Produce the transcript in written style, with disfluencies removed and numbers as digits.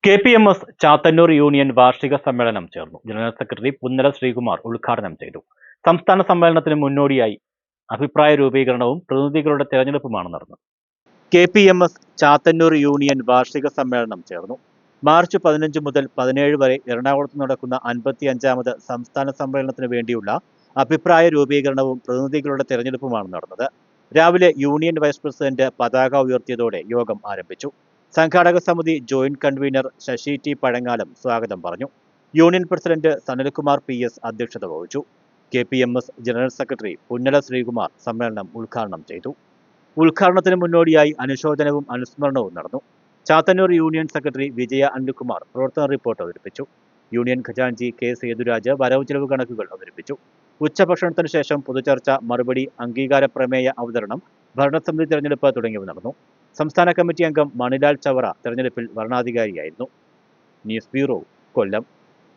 കെ.പി.എം.എസ് Chathannoor union വാർഷിക സമ്മേളനം ചേർന്നു. ജനറൽ സെക്രട്ടറി പുന്നല ശ്രീകുമാർ ഉദ്ഘാടനം ചെയ്തു. സംസ്ഥാന സമ്മേളനത്തിന് മുന്നോടിയായി അഭിപ്രായ രൂപീകരണവും പ്രതിനിധികളുടെ തെരഞ്ഞെടുപ്പുമാണ് നടന്നത്. കെ.പി.എം.എസ് ചാത്തന്നൂർ യൂണിയൻ വാർഷിക സമ്മേളനം ചേർന്നു. മാർച്ച് 15 മുതൽ 17 വരെ എറണാകുളത്ത് നടക്കുന്ന 55ാമത് സംസ്ഥാന സമ്മേളനത്തിന് വേണ്ടിയുള്ള അഭിപ്രായ രൂപീകരണവും പ്രതിനിധികളുടെ തെരഞ്ഞെടുപ്പുമാണ് നടന്നത്. രാവിലെ യൂണിയൻ വൈസ് പ്രസിഡന്റ് പതാക ഉയർത്തിയതോടെ യോഗം ആരംഭിച്ചു. സംഘാടക സമിതി joint convener Sasi T Pazhangalam സ്വാഗതം പറഞ്ഞു. യൂണിയൻ പ്രസിഡന്റ് സനൽകുമാർ PS അധ്യക്ഷത വഹിച്ചു. കെ.പി.എം.എസ് ജനറൽ സെക്രട്ടറി പുന്നല ശ്രീകുമാർ സമ്മേളനം ഉദ്ഘാടനം ചെയ്തു. ഉദ്ഘാടനത്തിന് മുന്നോടിയായി അനുശോചനവും അനുസ്മരണവും നടന്നു. ചാത്തന്നൂർ യൂണിയൻ സെക്രട്ടറി വിജയ അനിൽകുമാർ പ്രവർത്തന റിപ്പോർട്ട് അവതരിപ്പിച്ചു. Union ഖജാൻജി K. സേതുരാജ് വരവ് ചെലവ് കണക്കുകൾ അവതരിപ്പിച്ചു. ഉച്ചഭക്ഷണത്തിന് ശേഷം പൊതുചർച്ച, മറുപടി, അംഗീകാര പ്രമേയ അവതരണം, ഭരണസമിതി തെരഞ്ഞെടുപ്പ് തുടങ്ങിയവ നടന്നു. സംസ്ഥാന കമ്മിറ്റി അംഗം മണിലാൽ ചവറ തെരഞ്ഞെടുപ്പിൽ വരണാധികാരിയായിരുന്നു. ന്യൂസ് ബ്യൂറോ, കൊല്ലം.